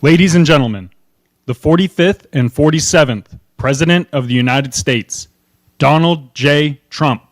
Ladies and gentlemen, the 45th and 47th President of the United States, Donald J. Trump.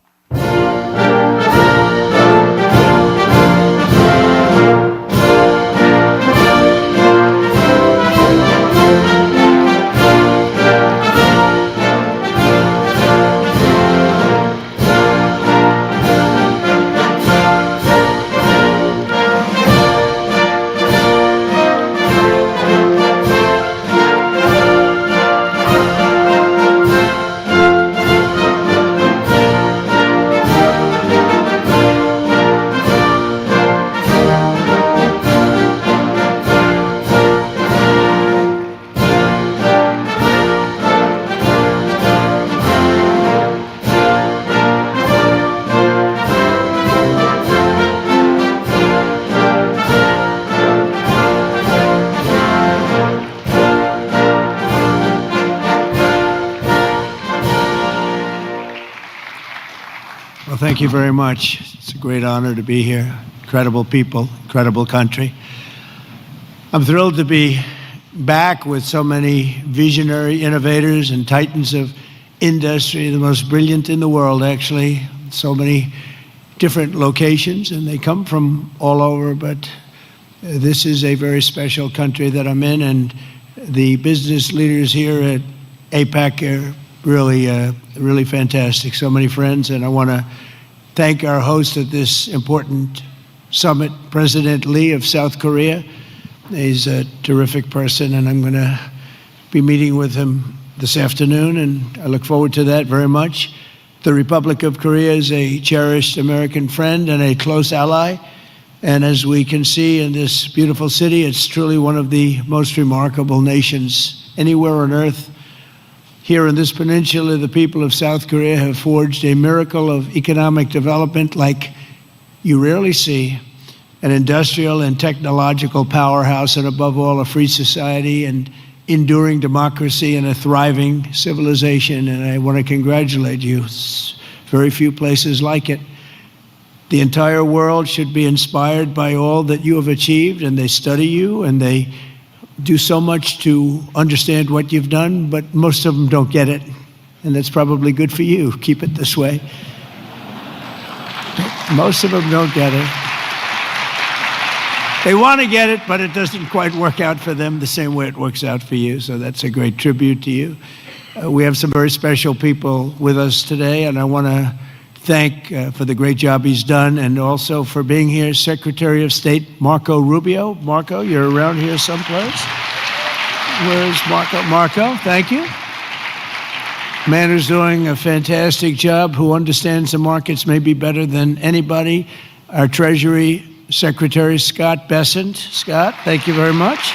Thank you very much. It's a great honor to be here. Incredible people, incredible country. I'm thrilled to be back with so many visionary innovators and titans of industry, the most brilliant in the world, actually. So many different locations, and they come from all over, but this is a very special country that I'm in, and the business leaders here at APEC are really fantastic. So many friends, and I want to thank our host at this important summit, President Lee of South Korea. He's a terrific person, and I'm going to be meeting with him this afternoon, and I look forward to that very much. The Republic of Korea is a cherished American friend and a close ally, and as we can see in this beautiful city, it's truly one of the most remarkable nations anywhere on earth. Here in this peninsula, the people of South Korea have forged a miracle of economic development like you rarely see, an industrial and technological powerhouse, and above all, a free society and enduring democracy and a thriving civilization. And I want to congratulate you. There's very few places like it. The entire world should be inspired by all that you have achieved, and they study you, and they do so much to understand what you've done, but most of them don't get it. And that's probably good for you. Keep it this way. Most of them don't get it. They want to get it, but it doesn't quite work out for them the same way it works out for you. So that's a great tribute to you. We have some very special people with us today, and I want to thank for the great job he's done, and also for being here, Secretary of State Marco Rubio. Marco, you're around here someplace. Where's Marco? Marco, thank you. Man who's doing a fantastic job, who understands the markets maybe better than anybody. Our Treasury Secretary, Scott Bessent. Scott, thank you very much.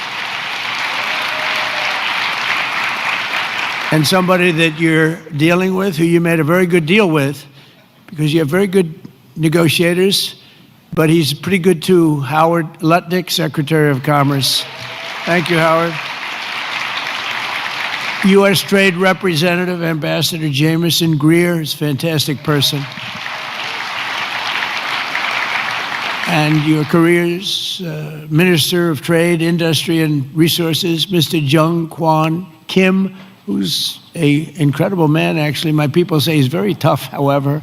And somebody that you're dealing with, who you made a very good deal with, because you have very good negotiators, but he's pretty good too. Howard Lutnick, Secretary of Commerce. Thank you, Howard. U.S. Trade Representative, Ambassador Jameson Greer is a fantastic person. And your career's Minister of Trade, Industry, and Resources, Mr. Jung Kwon Kim, who's an incredible man, actually. My people say he's very tough, however.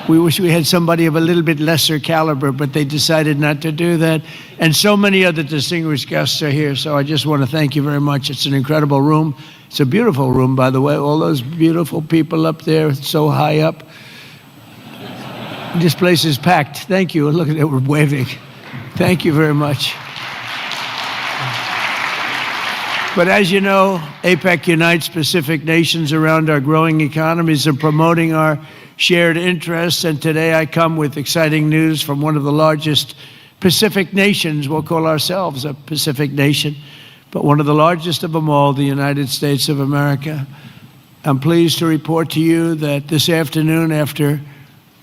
We wish we had somebody of a little bit lesser caliber, but they decided not to do that. And so many other distinguished guests are here, so I just want to thank you very much. It's an incredible room. It's a beautiful room, by the way. All those beautiful people up there, so high up. This place is packed. Thank you. Look at it, we're waving. Thank you very much. But as you know, APEC unites Pacific nations around our growing economies and promoting our shared interests, and today I come with exciting news from one of the largest Pacific nations. We'll call ourselves a Pacific nation, but one of the largest of them all, the United States of America. I'm pleased to report to you that this afternoon, after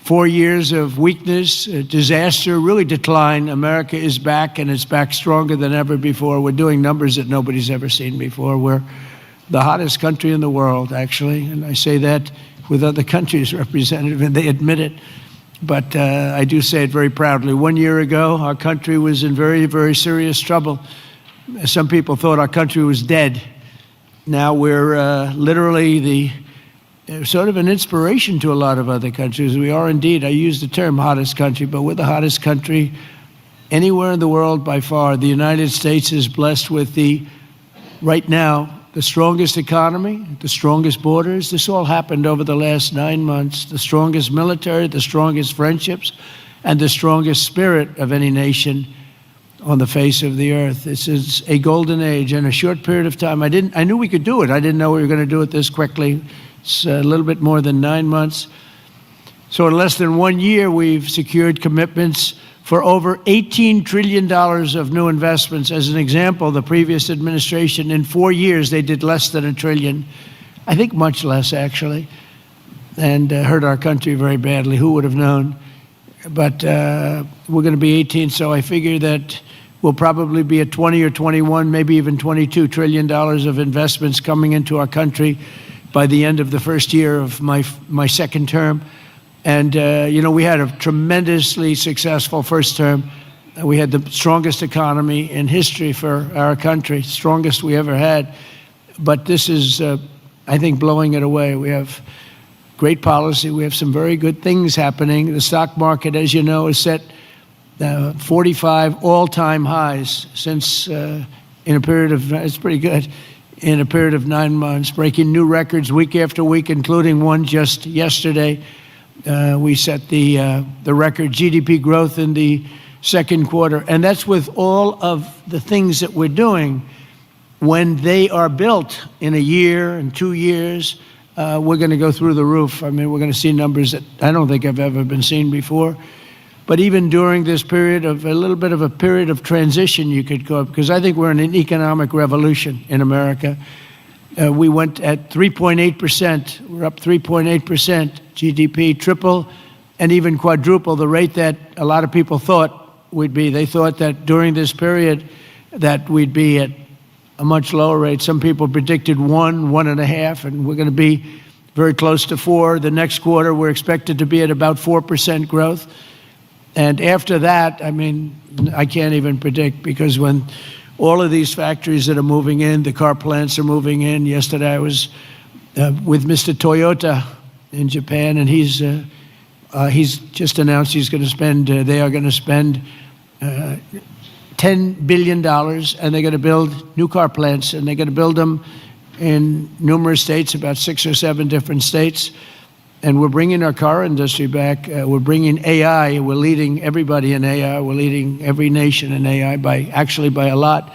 4 years of weakness, disaster, really decline, America is back, and it's back stronger than ever before. We're doing numbers that nobody's ever seen before. We're the hottest country in the world, actually, and I say that with other countries represented, and they admit it. But I do say it very proudly. 1 year ago, our country was in very, very serious trouble. Some people thought our country was dead. Now we're literally sort of an inspiration to a lot of other countries. We are indeed, I use the term hottest country, but we're the hottest country anywhere in the world by far. The United States is blessed with right now, the strongest economy, the strongest borders. This all happened over the last 9 months. The strongest military, the strongest friendships, and the strongest spirit of any nation on the face of the earth. This is a golden age in a short period of time. I knew we could do it. I didn't know we were going to do it this quickly. It's a little bit more than 9 months. So in less than 1 year, we've secured commitments for over $18 trillion of new investments. As an example, the previous administration, in 4 years, they did less than $1 trillion. I think much less, actually, and hurt our country very badly. Who would have known? But we're going to be 18, so I figure that we'll probably be at 20 or 21, maybe even $22 trillion of investments coming into our country by the end of the first year of my second term. And, we had a tremendously successful first term. We had the strongest economy in history for our country, strongest we ever had. But this is, I think, blowing it away. We have great policy. We have some very good things happening. The stock market, as you know, is set 45 all-time highs since in a period of, it's pretty good, in a period of 9 months, breaking new records week after week, including one just yesterday. We set the record GDP growth in the second quarter, and that's with all of the things that we're doing. When they are built in a year and 2 years, we're going to go through the roof. I mean, we're going to see numbers that I don't think have ever been seen before. But even during this period of a little bit of a period of transition, you could call it, because I think we're in an economic revolution in America. We went at 3.8%. We're up 3.8%. GDP, triple and even quadruple the rate that a lot of people thought we'd be. They thought that during this period that we'd be at a much lower rate. Some people predicted 1.5, and we're going to be very close to 4. The next quarter, we're expected to be at about 4% growth. And after that, I mean, I can't even predict, because when all of these factories that are moving in, the car plants are moving in. Yesterday I was with Mr. Toyota in Japan, and he's just announced he's going to spend, they are going to spend $10 billion, and they're going to build new car plants, and they're going to build them in numerous states, about 6 or 7 different states. And we're bringing our car industry back. We're bringing AI. We're leading everybody in AI. We're leading every nation in AI by a lot.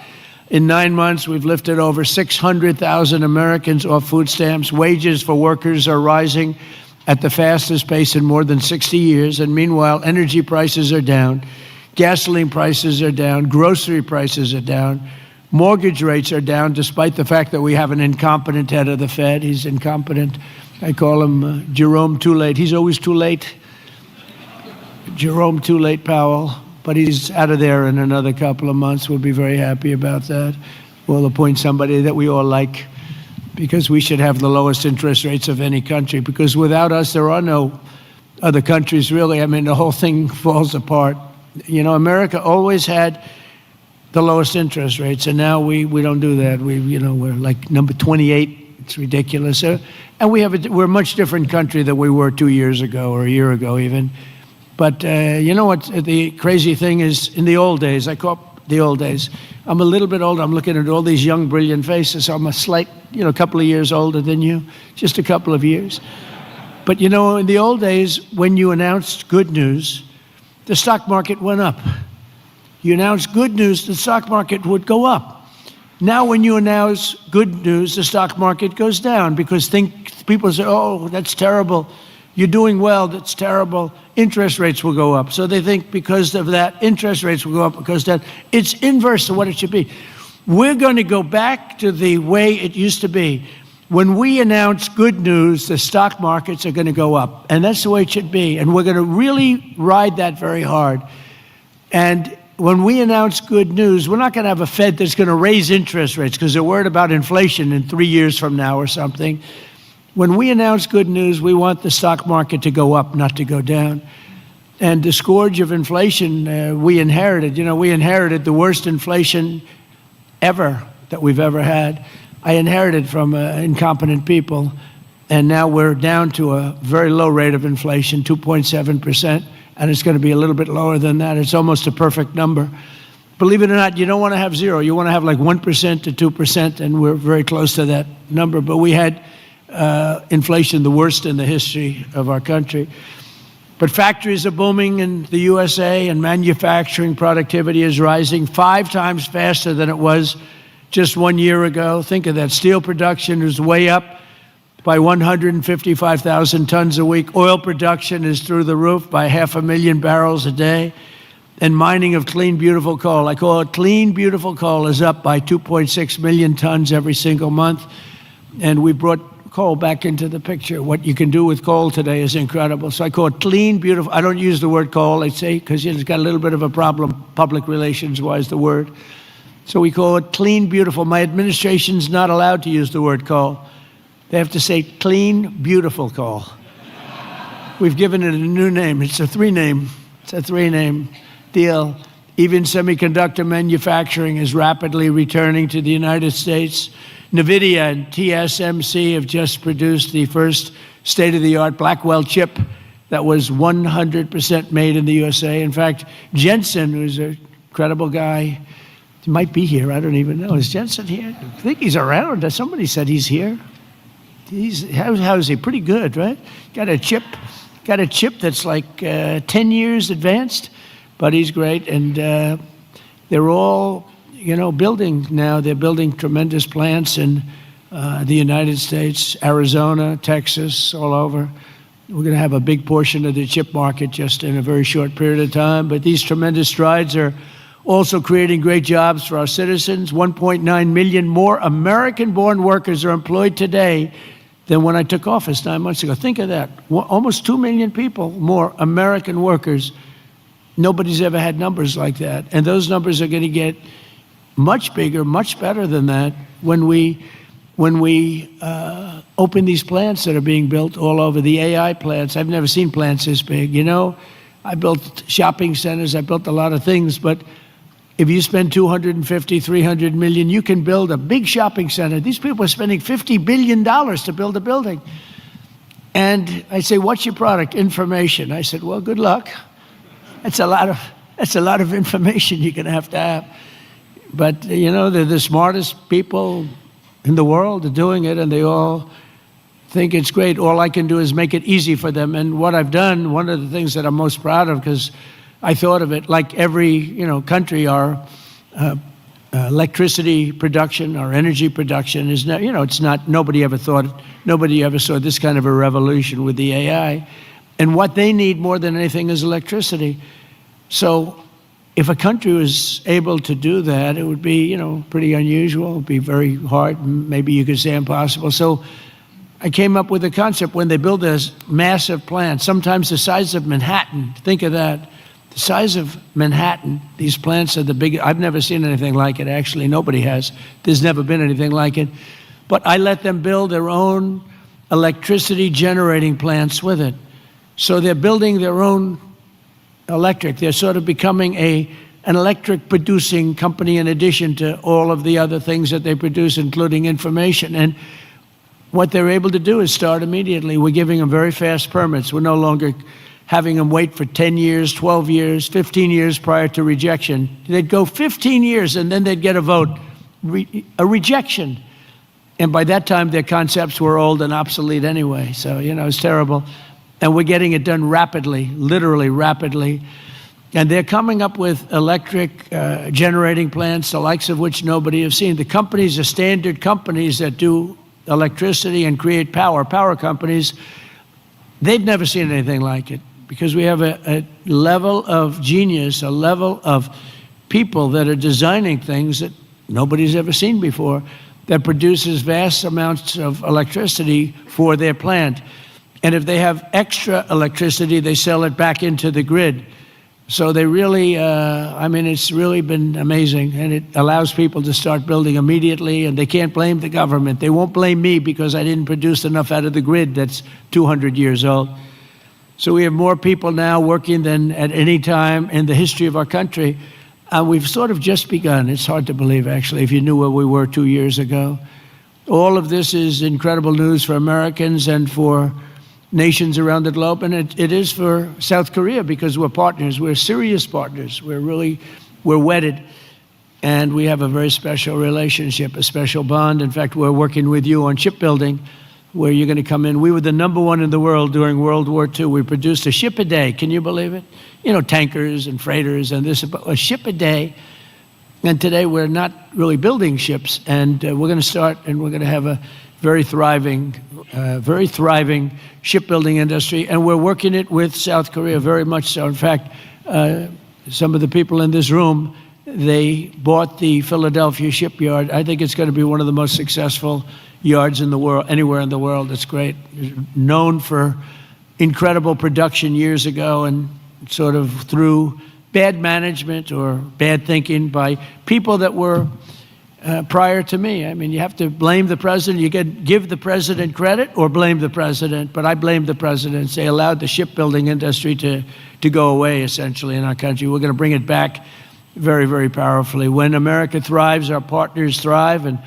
In 9 months, we've lifted over 600,000 Americans off food stamps. Wages for workers are rising at the fastest pace in more than 60 years. And meanwhile, energy prices are down. Gasoline prices are down. Grocery prices are down. Mortgage rates are down, despite the fact that we have an incompetent head of the Fed. He's incompetent. I call him Jerome Too Late. He's always too late. Jerome Too Late Powell. But he's out of there in another couple of months. We'll be very happy about that. We'll appoint somebody that we all like, because we should have the lowest interest rates of any country, because without us, there are no other countries, really. I mean, the whole thing falls apart. You know, America always had the lowest interest rates, and now we don't do that. We're like number 28. It's ridiculous. And we're a much different country than we were 2 years ago, or a year ago even. But you know what the crazy thing is? In the old days, I call it the old days. I'm a little bit older. I'm looking at all these young, brilliant faces. I'm a slight, a couple of years older than you, just a couple of years. But in the old days, when you announced good news, the stock market went up. You announced good news, the stock market would go up. Now, when you announce good news, the stock market goes down, because people say, oh, that's terrible. You're doing well, that's terrible. Interest rates will go up. So they think because of that, interest rates will go up because that. It's inverse to what it should be. We're going to go back to the way it used to be. When we announce good news, the stock markets are going to go up. And that's the way it should be. And we're going to really ride that very hard. And when we announce good news, we're not going to have a Fed that's going to raise interest rates because they're worried about inflation in 3 years from now or something. When we announce good news, we want the stock market to go up, not to go down. And the scourge of inflation we inherited. We inherited the worst inflation ever that we've ever had. I inherited from incompetent people, and now we're down to a very low rate of inflation, 2.7%, and it's going to be a little bit lower than that. It's almost a perfect number. Believe it or not, you don't want to have zero. You want to have like 1% to 2%, and we're very close to that number. But we had inflation the worst in the history of our country. But factories are booming in the USA, and manufacturing productivity is rising 5 times faster than it was just 1 year ago. Think of that. Steel production is way up by 155,000 tons a week. Oil production is through the roof by 500,000 barrels a day. And mining of clean, beautiful coal, I call it clean, beautiful coal, is up by 2.6 million tons every single month. And we brought coal back into the picture. What you can do with coal today is incredible. So I call it clean, beautiful. I don't use the word coal, I say, because it's got a little bit of a problem, public relations-wise, the word. So we call it clean, beautiful. My administration's not allowed to use the word coal. They have to say clean, beautiful coal. We've given it a new name. It's a three-name deal. Even semiconductor manufacturing is rapidly returning to the United States. NVIDIA and TSMC have just produced the first state-of-the-art Blackwell chip that was 100% made in the USA. In fact, Jensen, who's an incredible guy, he might be here. I don't even know. Is Jensen here? I think he's around. Somebody said he's here. How is he? Pretty good, right? Got a chip that's like 10 years advanced, but he's great. And they're all, building now. They're building tremendous plants in the United States, Arizona, Texas, all over. We're going to have a big portion of the chip market just in a very short period of time. But these tremendous strides are also creating great jobs for our citizens. 1.9 million more American-born workers are employed today than when I took office 9 months ago. Think of that. Almost 2 million people more American workers. Nobody's ever had numbers like that. And those numbers are going to get much bigger, much better than that when we open these plants that are being built all over, the AI plants. I've never seen plants this big. I built shopping centers. I built a lot of things, but if you spend $250, $300 million, you can build a big shopping center. These people are spending $50 billion to build a building. And I say, what's your product? Information. I said, well, good luck. That's a lot of information you're going to have. But, they're the smartest people in the world are doing it, and they all think it's great. All I can do is make it easy for them. And what I've done, one of the things that I'm most proud of, because I thought of it like every, country, our electricity production, our energy production is not, it's not, nobody ever saw this kind of a revolution with the AI. And what they need more than anything is electricity. So if a country was able to do that, it would be, pretty unusual. It would be very hard, maybe you could say impossible. So I came up with a concept when they build this massive plant, sometimes the size of Manhattan. Think of that. The size of Manhattan, these plants are the biggest. I've never seen anything like it, actually. Nobody has. There's never been anything like it. But I let them build their own electricity generating plants with it. So they're building their own electric. They're sort of becoming an electric producing company in addition to all of the other things that they produce, including information. And what they're able to do is start immediately. We're giving them very fast permits. We're no longer having them wait for 10 years, 12 years, 15 years prior to rejection. They'd go 15 years and then they'd get a vote, a rejection. And by that time, their concepts were old and obsolete anyway. So, it's terrible. And we're getting it done rapidly, literally rapidly. And they're coming up with electric generating plants, the likes of which nobody has seen. The companies are standard companies that do electricity and create power companies. They've never seen anything like it because we have a level of genius, a level of people that are designing things that nobody's ever seen before that produces vast amounts of electricity for their plant. And if they have extra electricity, they sell it back into the grid. So they really, it's really been amazing. And it allows people to start building immediately, and they can't blame the government. They won't blame me because I didn't produce enough out of the grid that's 200 years old. So we have more people now working than at any time in the history of our country. We've sort of just begun. It's hard to believe, actually, if you knew where we were 2 years ago. All of this is incredible news for Americans and for nations around the globe, and it is for South Korea, because we're partners. We're serious partners. We're wedded, and we have a very special relationship, a special bond. In fact, we're working with you on shipbuilding, where you're going to come in. We were the #1 in the world during World War II. We produced a ship a day. Can you believe it? You know, tankers and freighters and this, a ship a day. And today we're not really building ships, and we're going to start, and we're going to have a very thriving shipbuilding industry, and we're working it with South Korea very much so. In fact, some of the people in this room, they bought the Philadelphia shipyard. I think it's going to be one of the most successful yards in the world, anywhere in the world. It's great. Known for incredible production years ago, and sort of through bad management or bad thinking by people that were prior to me. I mean, you have to blame the president. You can give the president credit or blame the president, but I blame the president. They allowed the shipbuilding industry to go away, essentially, in our country. We're going to bring it back very, very powerfully. When America thrives, our partners thrive, and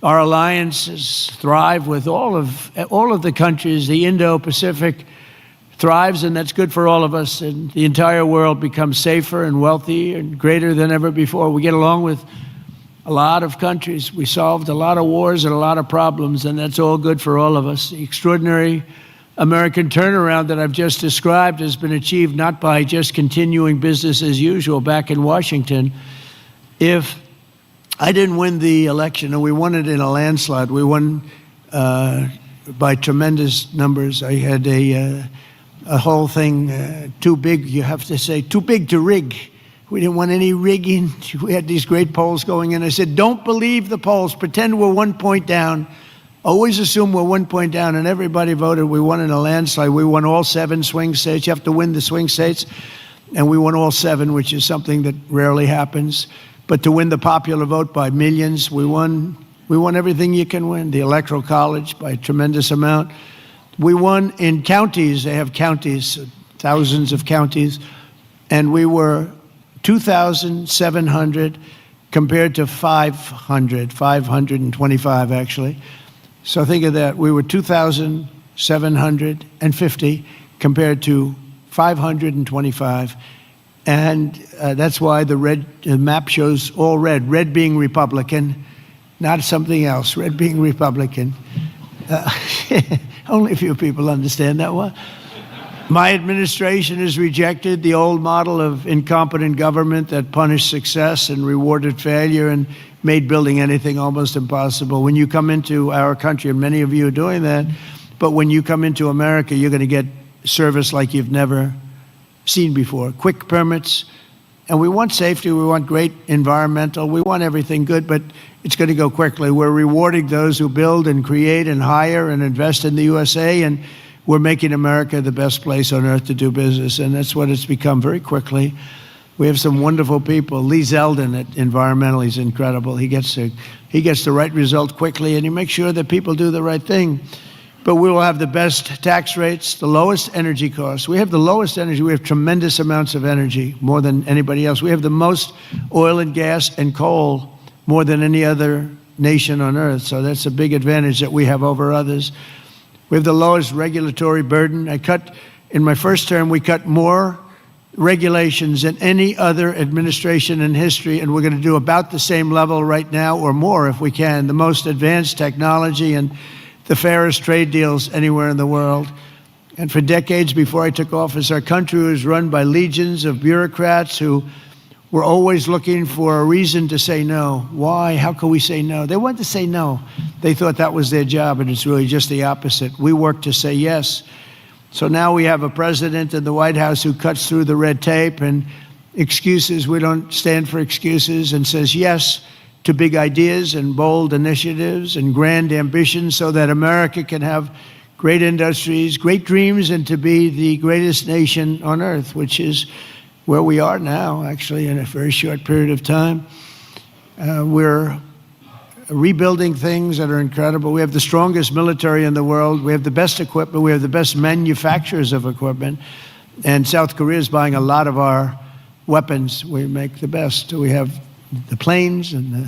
our alliances thrive with all of the countries. The Indo-Pacific thrives, and that's good for all of us, and the entire world becomes safer and wealthy and greater than ever before. We get along with a lot of countries. We solved a lot of wars and a lot of problems, and that's all good for all of us. The extraordinary American turnaround that I've just described has been achieved not by just continuing business as usual back in Washington. If I didn't win the election, and we won it in a landslide, we won by tremendous numbers. I had a whole thing too big, you have to say, too big to rig. We didn't want any rigging. We had these great polls going in. I said, don't believe the polls. Pretend we're 1 point down. Always assume we're 1 point down, and everybody voted. We won in a landslide. We won all 7 swing states. You have to win the swing states, and we won all 7, which is something that rarely happens. But to win the popular vote by millions, we won everything you can win. The Electoral College by a tremendous amount. We won in counties. They have counties, thousands of counties, and we were 2,700 compared to 525 actually. So think of that. We were 2,750 compared to 525. And that's why the map shows all red. Red being Republican, not something else. Red being Republican. Only a few people understand that one. My administration has rejected the old model of incompetent government that punished success and rewarded failure and made building anything almost impossible. When you come into our country, and many of you are doing that, but when you come into America, you're going to get service like you've never seen before. Quick permits, and we want safety, we want great environmental, we want everything good, but it's going to go quickly. We're rewarding those who build and create and hire and invest in the USA, and we're making America the best place on earth to do business, and that's what it's become very quickly. We have some wonderful people. Lee Zeldin at Environmental, he's incredible. He gets the right result quickly, and he makes sure that people do the right thing. But we will have the best tax rates, the lowest energy costs. We have the lowest energy. We have tremendous amounts of energy, more than anybody else. We have the most oil and gas and coal, more than any other nation on earth. So that's a big advantage that we have over others. We have the lowest regulatory burden. In my first term, we cut more regulations than any other administration in history, and we're going to do about the same level right now or more if we can. The most advanced technology and the fairest trade deals anywhere in the world. And for decades before I took office, our country was run by legions of bureaucrats who were always looking for a reason to say no. Why? How can we say no? They wanted to say no. They thought that was their job, and it's really just the opposite. We work to say yes. So now we have a president in the White House who cuts through the red tape and excuses. We don't stand for excuses, and says yes to big ideas and bold initiatives and grand ambitions so that America can have great industries, great dreams, and to be the greatest nation on earth, which is where we are now, actually, in a very short period of time. We're rebuilding things that are incredible. We have the strongest military in the world. We have the best equipment. We have the best manufacturers of equipment. And South Korea is buying a lot of our weapons, we make the best. We have the planes and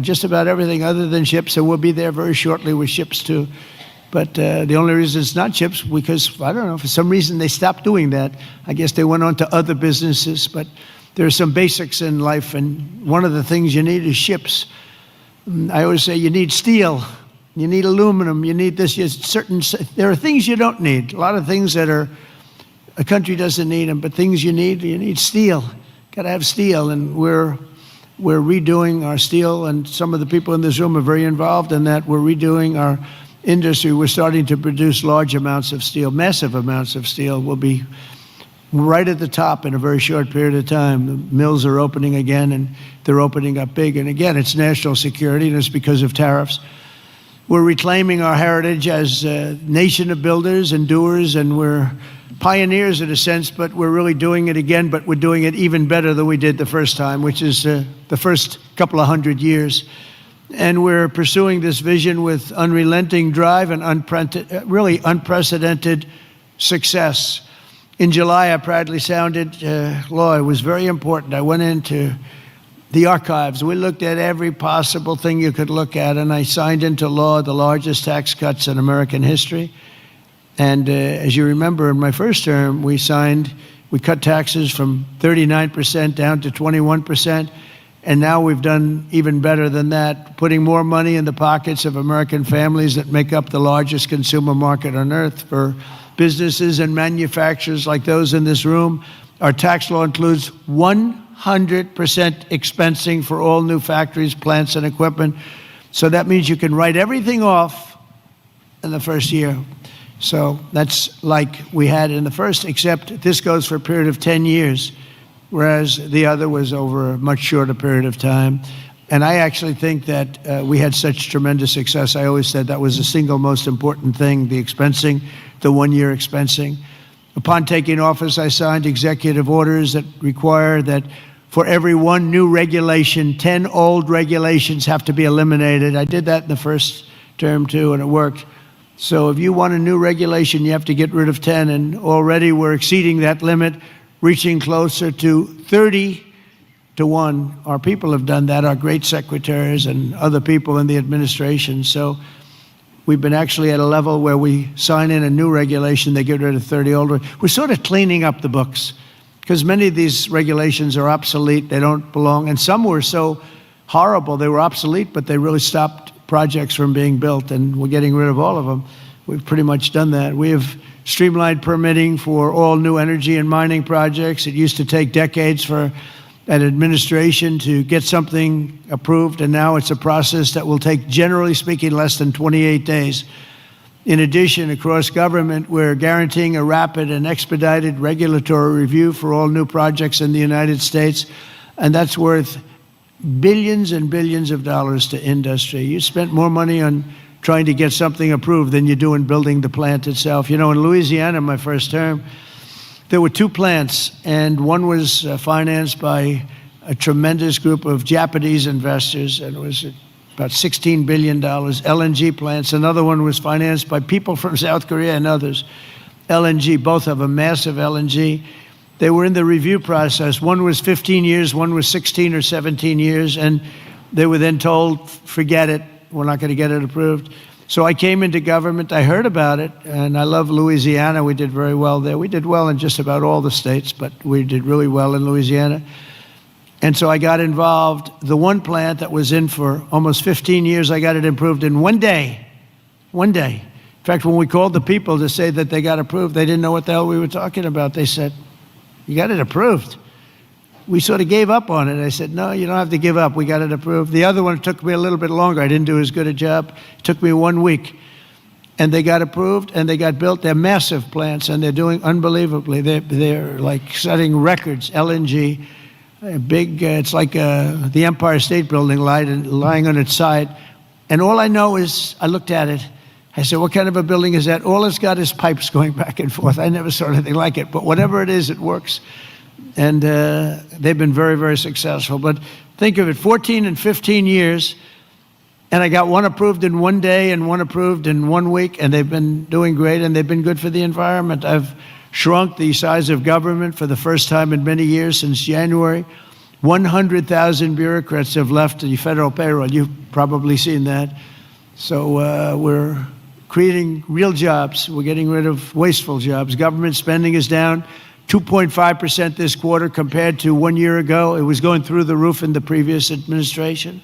just about everything other than ships, and we'll be there very shortly with ships too. But the only reason it's not ships, because, I don't know, for some reason they stopped doing that. I guess they went on to other businesses, but there are some basics in life, and one of the things you need is ships. I always say you need steel, you need aluminum, you need this. There are things you don't need. A lot of things that a country doesn't need them, but things you need steel. Got to have steel, and we're redoing our steel, and some of the people in this room are very involved in that. We're redoing our industry. We're starting to produce large amounts of steel, massive amounts of steel. We'll be right at the top in a very short period of time. The mills are opening again, and they're opening up big. And again, it's national security, and it's because of tariffs. We're reclaiming our heritage as a nation of builders and doers, and we're pioneers in a sense, but we're really doing it again, but we're doing it even better than we did the first time, which is the first couple of 100 years. And we're pursuing this vision with unrelenting drive and really unprecedented success. In July, I proudly sounded law. It was very important. I went into the archives. We looked at every possible thing you could look at, and I signed into law the largest tax cuts in American history. And as you remember, in my first term, we cut taxes from 39% down to 21%. And now we've done even better than that, putting more money in the pockets of American families that make up the largest consumer market on earth. For businesses and manufacturers like those in this room, our tax law includes 100% expensing for all new factories, plants, and equipment. So that means you can write everything off in the first year. So that's like we had in the first, except this goes for a period of 10 years, whereas the other was over a much shorter period of time. And I actually think that we had such tremendous success. I always said that was the single most important thing, the expensing, the one-year expensing. Upon taking office, I signed executive orders that require that for every one new regulation, 10 old regulations have to be eliminated. I did that in the first term too, and it worked. So if you want a new regulation, you have to get rid of 10, and already we're exceeding that limit, reaching closer to 30 to 1. Our people have done that, our great secretaries and other people in the administration. So we've been actually at a level where we sign in a new regulation, they get rid of 30 old. We're sort of cleaning up the books, because many of these regulations are obsolete, they don't belong, and some were so horrible, they were obsolete, but they really stopped projects from being built, and we're getting rid of all of them. We've pretty much done that. We have streamlined permitting for all new energy and mining projects. It used to take decades for an administration to get something approved, and now it's a process that will take, generally speaking, less than 28 days. In addition, across government, we're guaranteeing a rapid and expedited regulatory review for all new projects in the United States, and that's worth billions and billions of dollars to industry. You spent more money on trying to get something approved than you do in building the plant itself. You know, in Louisiana, my first term, there were 2 plants, and one was financed by a tremendous group of Japanese investors, and it was about $16 billion, LNG plants. Another one was financed by people from South Korea and others. LNG, both have a massive LNG. They were in the review process. One was 15 years, one was 16 or 17 years, and they were then told, forget it, we're not going to get it approved. So I came into government, I heard about it, and I love Louisiana. We did very well there. We did well in just about all the states, but we did really well in Louisiana. And so I got involved. The one plant that was in for almost 15 years, I got it approved in one day. One day. In fact, when we called the people to say that they got approved, they didn't know what the hell we were talking about. They said, you got it approved. We sort of gave up on it. I said, no, you don't have to give up. We got it approved. The other one took me a little bit longer. I didn't do as good a job. It took me 1 week. And they got approved, and they got built. They're massive plants, and they're doing unbelievably. They're like setting records, LNG, big, it's like the Empire State Building lying on its side. And all I know is, I looked at it, I said, what kind of a building is that? All it's got is pipes going back and forth. I never saw anything like it, but whatever it is, it works. And they've been very, very successful. But think of it, 14 and 15 years, and I got one approved in 1 day and one approved in 1 week, and they've been doing great, and they've been good for the environment. I've shrunk the size of government for the first time in many years since January. 100,000 bureaucrats have left the federal payroll. You've probably seen that. So we're creating real jobs. We're getting rid of wasteful jobs. Government spending is down 2.5% this quarter compared to 1 year ago. It was going through the roof in the previous administration.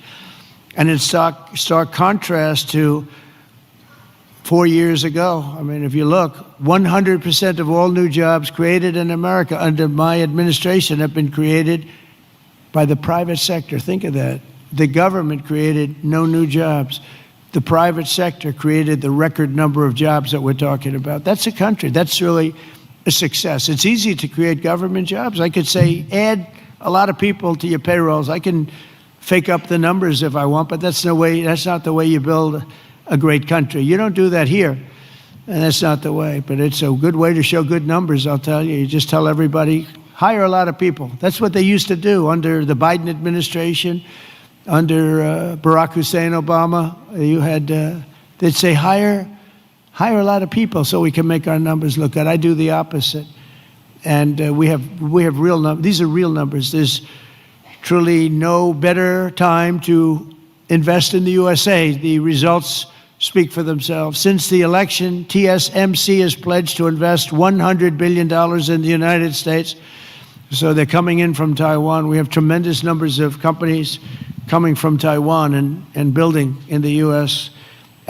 And in stark contrast to 4 years ago. I mean, if you look, 100% of all new jobs created in America under my administration have been created by the private sector. Think of that. The government created no new jobs. The private sector created the record number of jobs that we're talking about. That's a country. That's really a success. It's easy to create government jobs. I could say, add a lot of people to your payrolls. I can fake up the numbers if I want, but that's not the way you build a great country. You don't do that here, and that's not the way. But it's a good way to show good numbers, I'll tell you. You just tell everybody, hire a lot of people. That's what they used to do under the Biden administration, under Barack Hussein Obama. You had, they'd say, hire a lot of people so we can make our numbers look good. I do the opposite. And we have real numbers. These are real numbers. There's truly no better time to invest in the USA. The results speak for themselves. Since the election, TSMC has pledged to invest $100 billion in the United States. So they're coming in from Taiwan. We have tremendous numbers of companies coming from Taiwan and building in the U.S.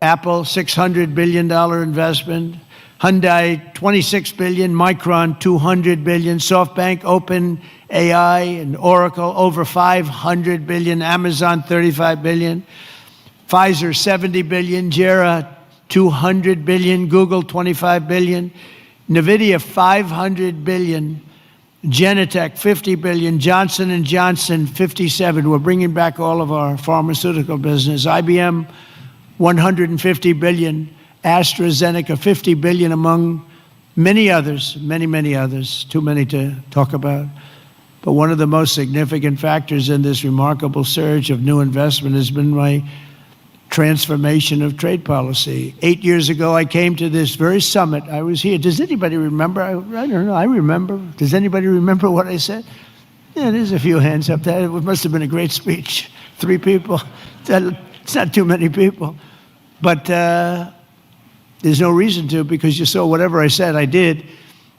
Apple, $600 billion investment. Hyundai, $26 billion. Micron, $200 billion. SoftBank, OpenAI, and Oracle, over $500 billion. Amazon, $35 billion. Pfizer, $70 billion. Jera, $200 billion. Google, $25 billion. NVIDIA, $500 billion. Genentech, $50 billion. Johnson & Johnson, $57. We're bringing back all of our pharmaceutical business. IBM, $150 billion. AstraZeneca, $50 billion, among many others, many others, too many to talk about. But one of the most significant factors in this remarkable surge of new investment has been my transformation of trade policy. 8 years ago, I came to this very summit. I was here. Does anybody remember? I don't know. I remember. Does anybody remember what I said? Yeah, there's a few hands up there. It must have been a great speech. 3 people. It's not too many people. But there's no reason to, because you saw whatever I said, I did.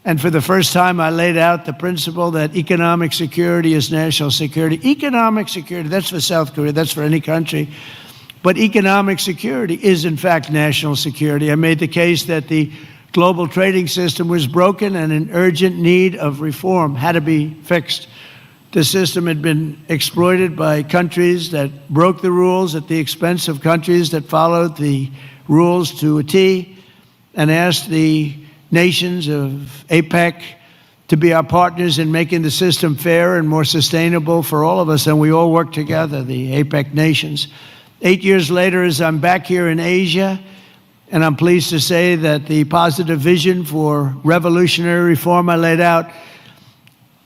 And for the first time, I laid out the principle that economic security is national security. Economic security, that's for South Korea, that's for any country. But economic security is, in fact, national security. I made the case that the global trading system was broken and in urgent need of reform, had to be fixed. The system had been exploited by countries that broke the rules at the expense of countries that followed the rules to a T, and asked the nations of APEC to be our partners in making the system fair and more sustainable for all of us, and we all work together, the APEC nations. 8 years later, as I'm back here in Asia, and I'm pleased to say that the positive vision for revolutionary reform I laid out,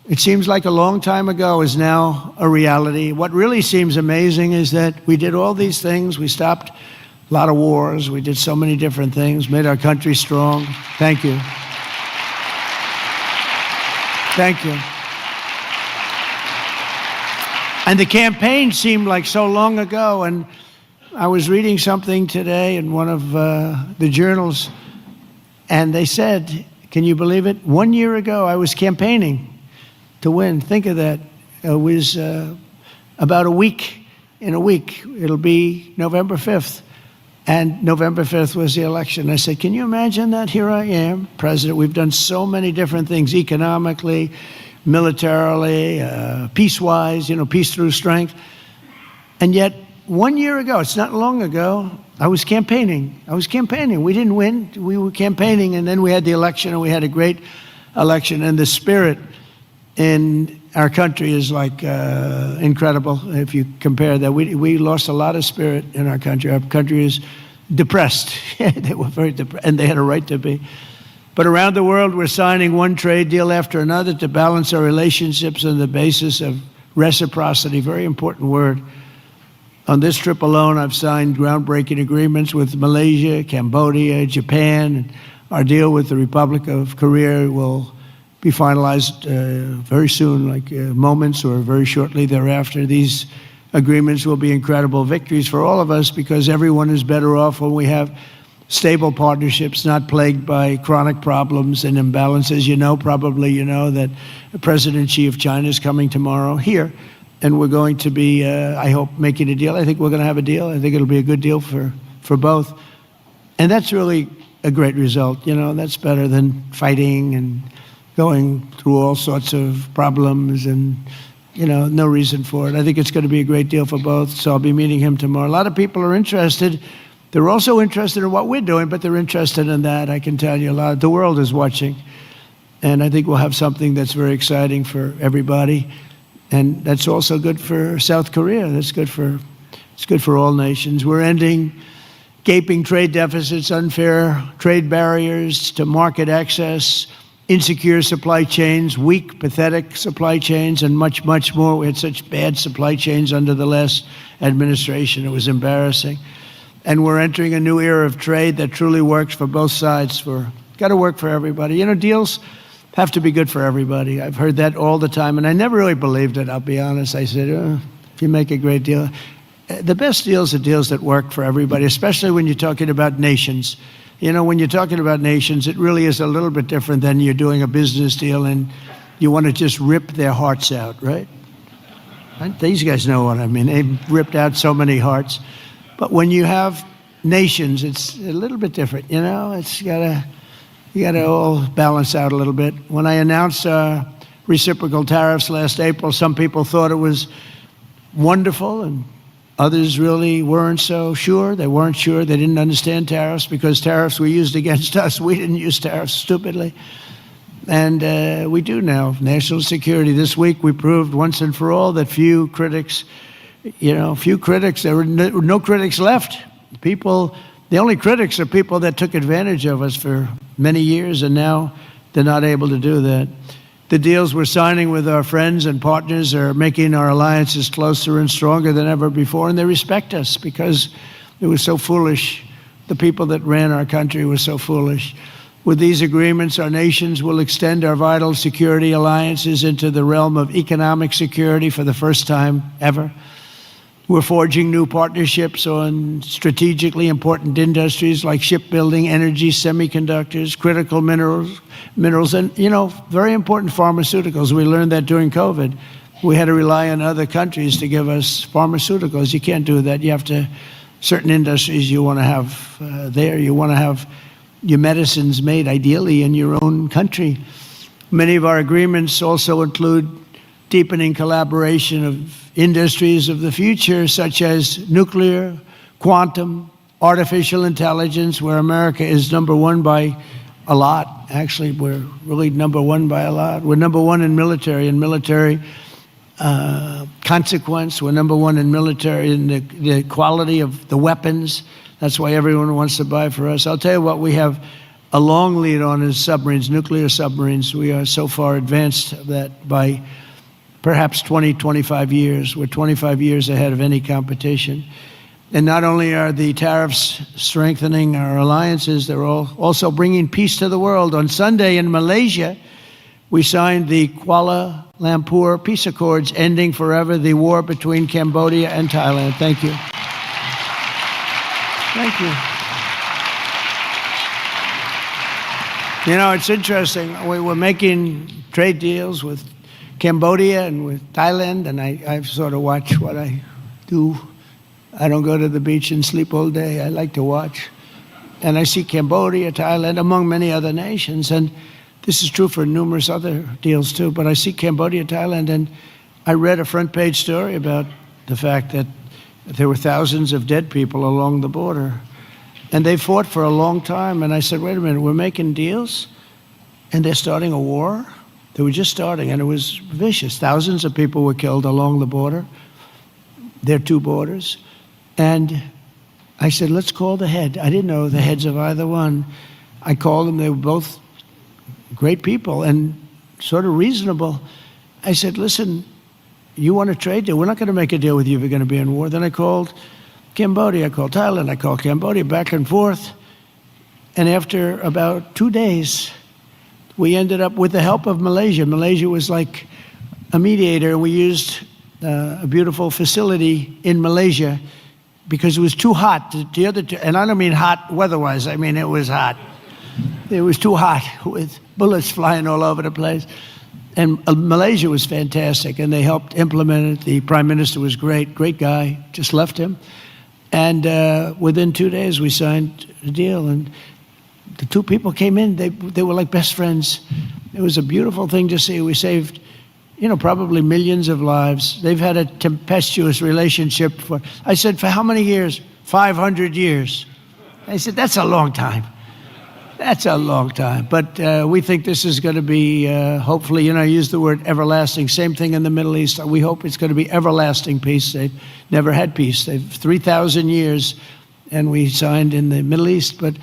it seems like a long time ago, is now a reality. What really seems amazing is that we did all these things. We stopped a lot of wars. We did so many different things, made our country strong. Thank you. Thank you. And the campaign seemed like so long ago. And I was reading something today in one of the journals, and they said, can you believe it? 1 year ago, I was campaigning to win. Think of that. It was about a week. In a week, it'll be November 5th. And November 5th was the election. I said, can you imagine that? Here I am, president. We've done so many different things economically, militarily, peace-wise, peace through strength. And yet, 1 year ago, it's not long ago, I was campaigning. We didn't win. We were campaigning, and then we had the election, and we had a great election. And the spirit in our country is like incredible if you compare that. We lost a lot of spirit in our country. Our country is depressed. They were very depressed, and they had a right to be. But around the world, we're signing one trade deal after another to balance our relationships on the basis of reciprocity. Very important word. On this trip alone, I've signed groundbreaking agreements with Malaysia, Cambodia, Japan, and Our deal with the Republic of Korea will be finalized very soon, like moments or very shortly thereafter. These agreements will be incredible victories for all of us because everyone is better off when we have stable partnerships, not plagued by chronic problems and imbalances. Probably you know that President Xi of China is coming tomorrow here, and we're going to be, I hope, making a deal. I think we're going to have a deal. I think it'll be a good deal for both. And that's really a great result. That's better than fighting and going through all sorts of problems and, no reason for it. I think it's going to be a great deal for both, so I'll be meeting him tomorrow. A lot of people are interested. They're also interested in what we're doing, but they're interested in that. I can tell you a lot. The world is watching, and I think we'll have something that's very exciting for everybody, and that's also good for South Korea. It's good for all nations. We're ending gaping trade deficits, unfair trade barriers to market access, insecure supply chains, weak, pathetic supply chains, and much, much more. We had such bad supply chains under the last administration. It was embarrassing. And we're entering a new era of trade that truly works for both sides. Got to work for everybody. Deals have to be good for everybody. I've heard that all the time, and I never really believed it, I'll be honest. I said, if you make a great deal. The best deals are deals that work for everybody, especially when you're talking about nations. When you're talking about nations, it really is a little bit different than you're doing a business deal and you want to just rip their hearts out, right? These guys know what I mean. They've ripped out so many hearts. But when you have nations, it's a little bit different, It's you gotta all balance out a little bit. When I announced reciprocal tariffs last April, some people thought it was wonderful and others really weren't so sure. They weren't sure. They didn't understand tariffs because tariffs were used against us. We didn't use tariffs stupidly. And we do now. National security. This week we proved once and for all that there were no critics left. The only critics are people that took advantage of us for many years, and now they're not able to do that. The deals we're signing with our friends and partners are making our alliances closer and stronger than ever before, and they respect us because it was so foolish. The people that ran our country were so foolish. With these agreements, our nations will extend our vital security alliances into the realm of economic security for the first time ever. We're forging new partnerships on strategically important industries like shipbuilding, energy, semiconductors, critical minerals, and, very important pharmaceuticals. We learned that during COVID. We had to rely on other countries to give us pharmaceuticals. You can't do that. Certain industries you want to have there. You want to have your medicines made ideally in your own country. Many of our agreements also include deepening collaboration of industries of the future, such as nuclear, quantum, artificial intelligence, where America is number one by a lot. Actually, we're really number one by a lot. We're number one in military consequence. We're number one in military in the quality of the weapons. That's why everyone wants to buy for us. I'll tell you what we have a long lead on is submarines, nuclear submarines. We are so far advanced that by perhaps 20, 25 years. We're 25 years ahead of any competition. And not only are the tariffs strengthening our alliances, they're also bringing peace to the world. On Sunday in Malaysia, we signed the Kuala Lumpur Peace Accords, ending forever the war between Cambodia and Thailand. Thank you. Thank you. It's interesting. We were making trade deals with Cambodia and with Thailand, and I sort of watch what I do. I don't go to the beach and sleep all day. I like to watch. And I see Cambodia, Thailand, among many other nations. And this is true for numerous other deals too. But I see Cambodia, Thailand, and I read a front page story about the fact that there were thousands of dead people along the border. And they fought for a long time. And I said, wait a minute, we're making deals and they're starting a war? They were just starting, and it was vicious. Thousands of people were killed along the border, their two borders. And I said, let's call the head. I didn't know the heads of either one. I called them. They were both great people and sort of reasonable. I said, listen, you want a trade deal? We're not going to make a deal with you if you're going to be in war. Then I called Cambodia. I called Thailand. I called Cambodia, back and forth. And after about 2 days, we ended up with the help of Malaysia. Malaysia was like a mediator. We used a beautiful facility in Malaysia because it was too hot. The other two, and I don't mean hot weather-wise, I mean it was hot. It was too hot with bullets flying all over the place. And Malaysia was fantastic, and they helped implement it. The prime minister was great guy, just left him. And within 2 days, we signed a deal, and the two people came in, they were like best friends. It was a beautiful thing to see. We saved, probably millions of lives. They've had a tempestuous relationship I said, for how many years? 500 years. They said, that's a long time. That's a long time. But we think this is going to be, hopefully, I use the word everlasting. Same thing in the Middle East. We hope it's going to be everlasting peace. They've never had peace. They've 3,000 years, and we signed in the Middle East. But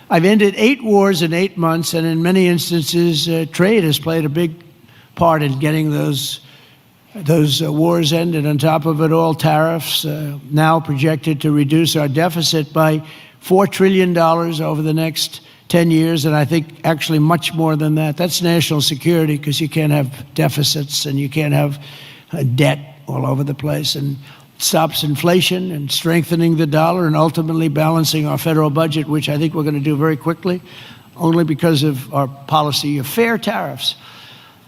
I've ended 8 wars in 8 months, and in many instances, trade has played a big part in getting those wars ended. On top of it all, tariffs now projected to reduce our deficit by $4 trillion over the next 10 years, and I think actually much more than that. That's national security, because you can't have deficits and you can't have debt all over the place. And stops inflation and strengthening the dollar and ultimately balancing our federal budget, which I think we're going to do very quickly, only because of our policy of fair tariffs.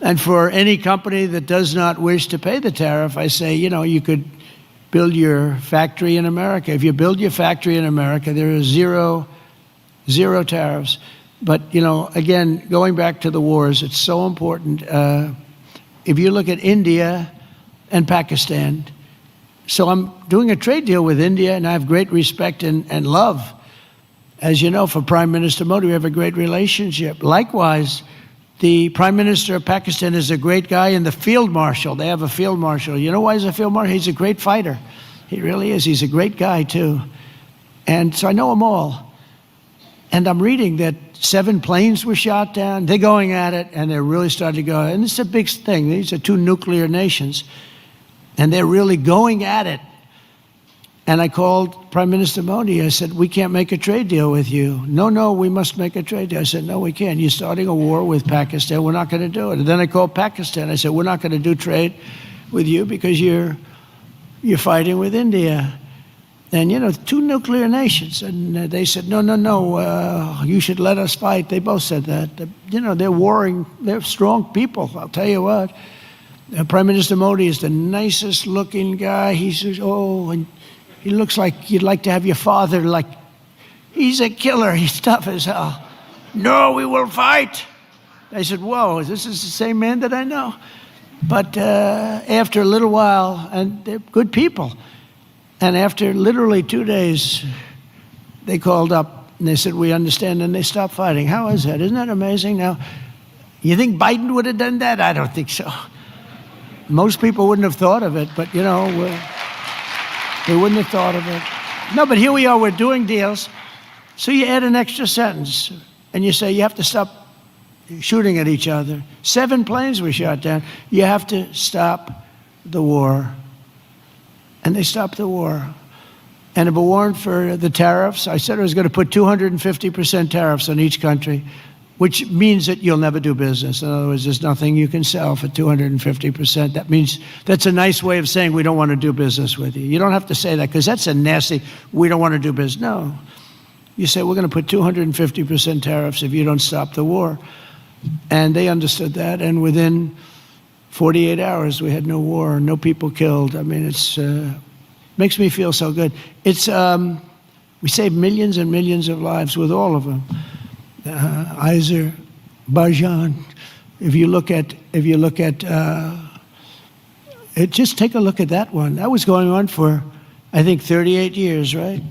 And for any company that does not wish to pay the tariff, I say, you could build your factory in America. If you build your factory in America, there are zero tariffs. But, again, going back to the wars, it's so important. If you look at India and Pakistan, so I'm doing a trade deal with India, and I have great respect and love. As you know, for Prime Minister Modi, we have a great relationship. Likewise, the Prime Minister of Pakistan is a great guy, and the Field Marshal, they have a Field Marshal. You know why he's a Field Marshal? He's a great fighter. He really is. He's a great guy, too. And so I know them all. And I'm reading that 7 planes were shot down. They're going at it, and they're really starting to go. And it's a big thing. These are 2 nuclear nations, and they're really going at it. And I called Prime Minister Modi. I said, we can't make a trade deal with you. No, we must make a trade deal. I said, no, we can't. You're starting a war with Pakistan. We're not going to do it. And then I called Pakistan. I said, we're not going to do trade with you because you're fighting with India. And, 2 nuclear nations. And they said, no, you should let us fight. They both said that. They're warring. They're strong people, I'll tell you what. Prime Minister Modi is the nicest looking guy. He says, and he looks like you'd like to have your father, like, he's a killer. He's tough as hell. No, we will fight. I said, whoa, this is the same man that I know. But after a little while, and they're good people, and after literally 2 days, they called up and they said, we understand, and they stopped fighting. How is that? Isn't that amazing? Now, you think Biden would have done that? I don't think so. Most people wouldn't have thought of it, but, they wouldn't have thought of it. No, but here we are, we're doing deals. So you add an extra sentence, and you say you have to stop shooting at each other. 7 planes were shot down. You have to stop the war. And they stopped the war. And if it weren't for the tariffs, I said I was going to put 250% tariffs on each country, which means that you'll never do business. In other words, there's nothing you can sell for 250%. That means that's a nice way of saying we don't want to do business with you. You don't have to say that, because that's a nasty, we don't want to do business. No. You say we're going to put 250% tariffs if you don't stop the war. And they understood that, and within 48 hours, we had no war, no people killed. I mean, it's makes me feel so good. It's we saved millions and millions of lives with all of them. Azerbaijan. If you look at, just take a look at that one. That was going on for, I think, 38 years, right?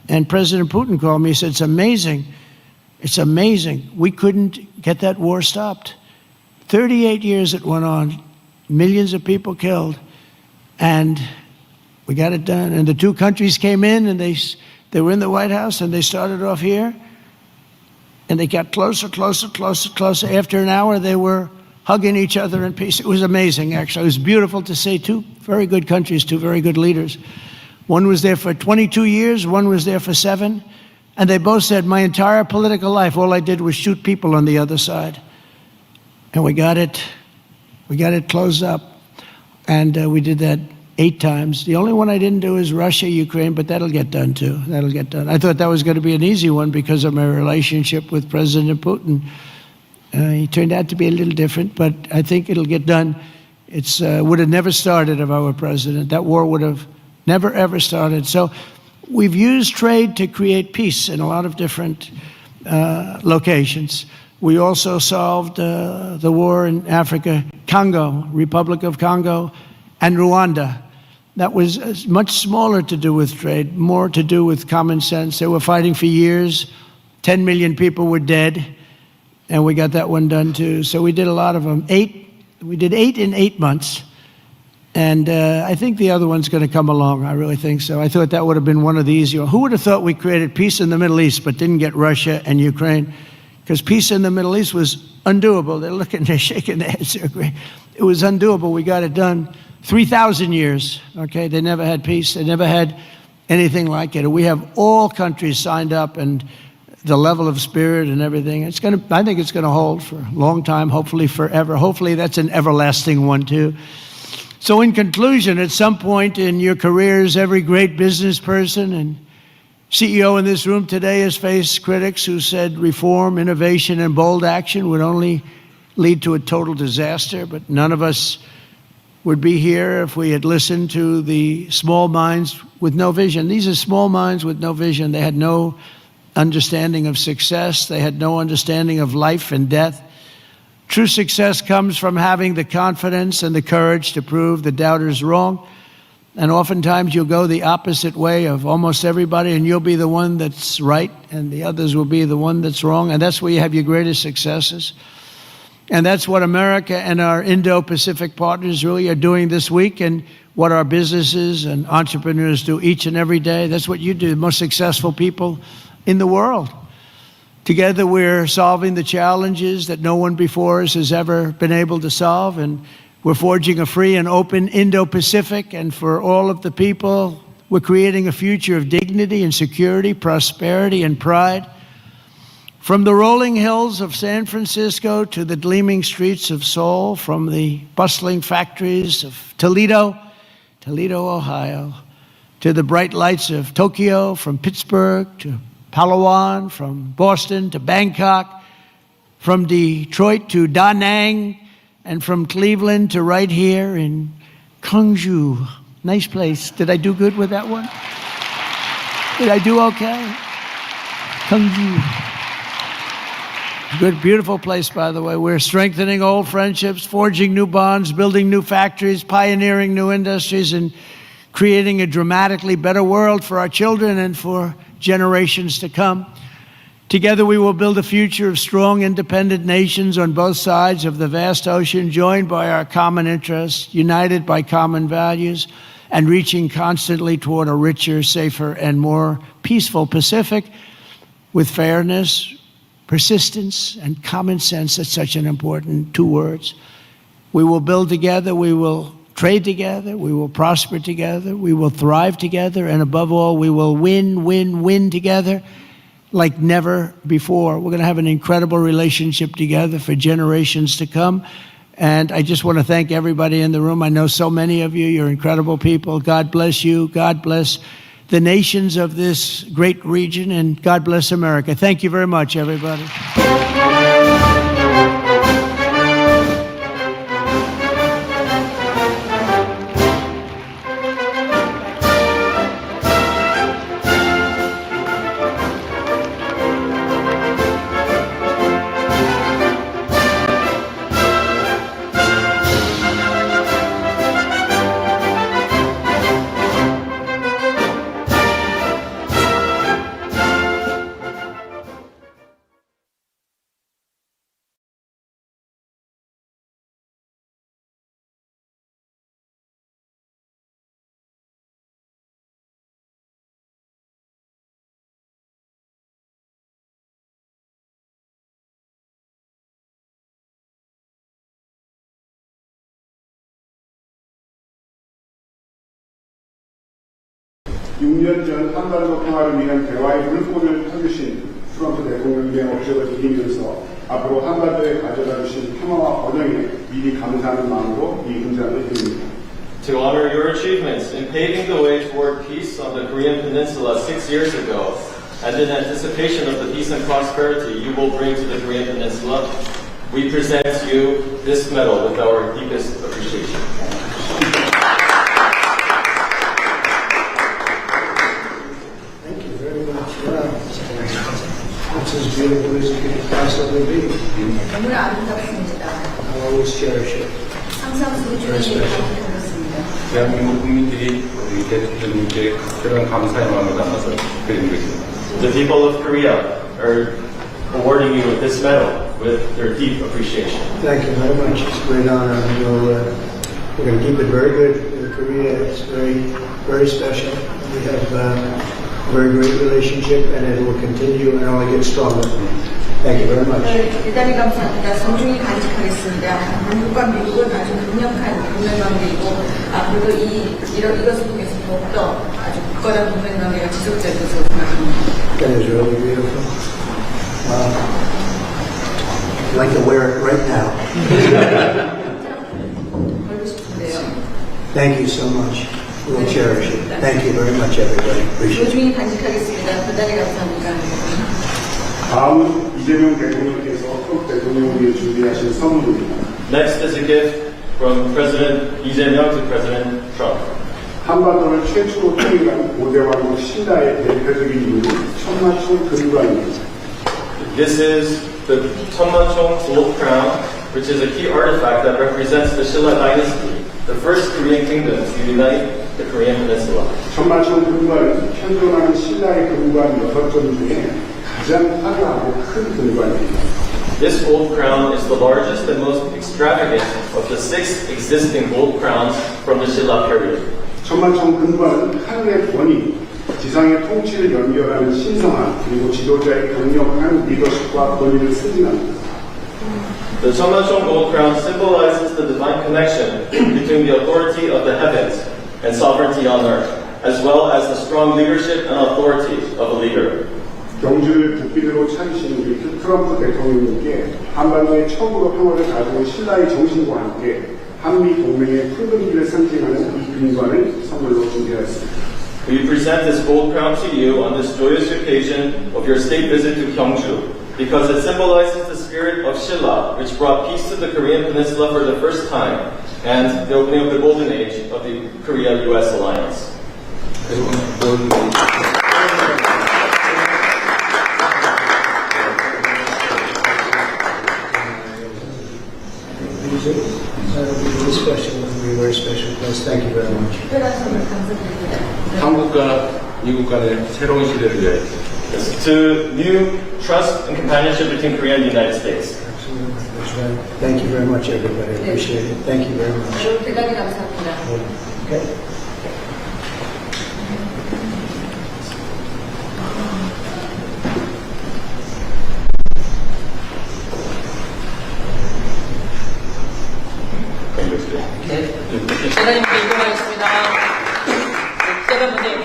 And President Putin called me. He said, "It's amazing. It's amazing. We couldn't get that war stopped. 38 years it went on." Millions of people killed, and we got it done. And the 2 countries came in, and they were in the White House, and they started off here, and they got closer. After an hour, they were hugging each other in peace. It was amazing, actually. It was beautiful to see 2 very good countries, 2 very good leaders. One was there for 22 years, one was there for 7. And they both said, my entire political life, all I did was shoot people on the other side. And we got it closed up. And we did that 8 times. The only one I didn't do is Russia, Ukraine, but that'll get done too. That'll get done. I thought that was going to be an easy one because of my relationship with President Putin. He turned out to be a little different, but I think it'll get done. It would have never started if I were president. That war would have never, ever started. So we've used trade to create peace in a lot of different locations. We also solved the war in Africa, Congo, Republic of Congo, and Rwanda. That was much smaller to do with trade, more to do with common sense. They were fighting for years. 10 million people were dead, and we got that one done too. So we did a lot of them. We did 8 in 8 months, and I think the other one's going to come along. I really think so. I thought that would have been one of the easier ones. Who would have thought we created peace in the Middle East but didn't get Russia and Ukraine? Because peace in the Middle East was undoable. They're shaking their heads. They're agreeing. It was undoable. We got it done. 3,000 years, okay? They never had peace. They never had anything like it. We have all countries signed up, and the level of spirit and everything, I think it's going to hold for a long time, hopefully forever. Hopefully that's an everlasting one too. So in conclusion, at some point in your careers, every great business person and CEO in this room today has faced critics who said reform, innovation, and bold action would only lead to a total disaster, but none of us would be here if we had listened to the small minds with no vision. These are small minds with no vision. They had no understanding of success. They had no understanding of life and death. True success comes from having the confidence and the courage to prove the doubters wrong. And oftentimes you'll go the opposite way of almost everybody, and you'll be the one that's right, and the others will be the one that's wrong. And that's where you have your greatest successes. And that's what America and our Indo-Pacific partners really are doing this week, and what our businesses and entrepreneurs do each and every day. That's what you do, the most successful people in the world. Together we're solving the challenges that no one before us has ever been able to solve, and we're forging a free and open Indo-Pacific, and for all of the people, we're creating a future of dignity and security, prosperity and pride. From the rolling hills of San Francisco to the gleaming streets of Seoul, from the bustling factories of Toledo, Ohio, to the bright lights of Tokyo, from Pittsburgh to Palawan, from Boston to Bangkok, from Detroit to Da Nang, and from Cleveland to right here in Gwangju. Nice place. Did I do good with that one? Did I do okay? Gwangju. Good, beautiful place, by the way. We're strengthening old friendships, forging new bonds, building new factories, pioneering new industries, and creating a dramatically better world for our children and for generations to come. Together we will build a future of strong, independent nations on both sides of the vast ocean, joined by our common interests, united by common values, and reaching constantly toward a richer, safer, and more peaceful Pacific with fairness, persistence, and common sense. That's such an important 2 words. We will build together, we will trade together, we will prosper together, we will thrive together, and above all, we will win together like never before. We're going to have an incredible relationship together for generations to come. And I just want to thank everybody in the room. I know so many of you, you're incredible people. God bless you. God bless the nations of this great region, and God bless America. Thank you very much, everybody. 6년 전 한반도 평화를 위한 대화의 물꼬를 터주신 트럼프 대통령의 업적을 드리면서 앞으로 한반도에 가져다 주신 평화와 번영에 미리 감사하는 마음으로 이 훈장을 드립니다. To honor your achievements in paving the way toward peace on the Korean Peninsula 6 years ago, and in anticipation of the peace and prosperity you will bring to the Korean Peninsula, we present you this medal with our deepest appreciation. Thank you very much. Wow. It's as beautiful as it could possibly be. 정말 아름답습니다. I always cherish it. 항상 소중히 생각하겠습니다. 대한민국 국민들이 우리 대통령님께 특별한 감사의 마음을 담아서 드리는 것입니다. The people of Korea are awarding you with this medal with their deep appreciation. Thank you very much. It's a great honor. We're going to keep it very good. Korea is very special. We have a very great relationship, and it will continue and only get stronger. Thank you very much. 대단히 감사합니다. 소중히 간직하겠습니다. 한국과 미국은 아주 강력한 동맹관계이고 앞으로도 이것을 통해서 더욱더 아주 굳건한 동맹관계가 지속될 것으로 생각합니다. That is really beautiful. I'd like to wear it right now. 걸고 싶은데요. Thank you so much. We'll cherish it. Thank you very much, everybody. Appreciate it. 소중히 간직하겠습니다. 대단히 감사합니다. 다음은 이재명 대통령께서 트럼프 대통령을 위해 준비하신 선물입니다. Next is a gift from President Lee Jae-myung to President Trump. 한반도를 최초로 통일한 고대왕국 신라의 대표적인 인물 천마총 금관입니다. This is the Cheonmacheong gold crown, which is a key artifact that represents the Silla dynasty, the first Korean kingdom to unite the Korean Peninsula. 천마총 금관은 현존하는 신라의 금관 6점 중에 가장 화려하고 큰 금관입니다. This gold crown is the largest and most extravagant of the 6 existing gold crowns from the Silla period. 천마총 금관은 하늘의 권위, 지상의 통치를 연결하는 신성한 그리고 지도자의 강력한 리더십과 권위를 승진합니다. The Cheonmacheong gold crown symbolizes the divine connection between the authority of the heavens and sovereignty on earth, as well as the strong leadership and authority of a leader. 경주를 국빈으로 차리신 우리 트럼프 대통령님께 한반도에 처음으로 평화를 가져온 신라의 정신과 함께 한미 동맹의 붉은기를 상징하는 이 금관을 선물로 준비하였습니다. We present this gold crown to you on this joyous occasion of your state visit to Gyeongju, because it symbolizes the spirit of Silla, which brought peace to the Korean Peninsula for the first time, and the opening of the golden age of the Korea-US alliance. Very special. It'll be a very special place. Thank you very much. 특별한 선물 감사드립니다. 한국과 미국 간의 새로운 시대를 위해 To new trust and companionship between Korea and the United States. Absolutely. That's right. Thank you very much, everybody. I appreciate it. Thank you very much. 대단히 감사합니다. Okay. 대단님께 이동하겠습니다. 대단분들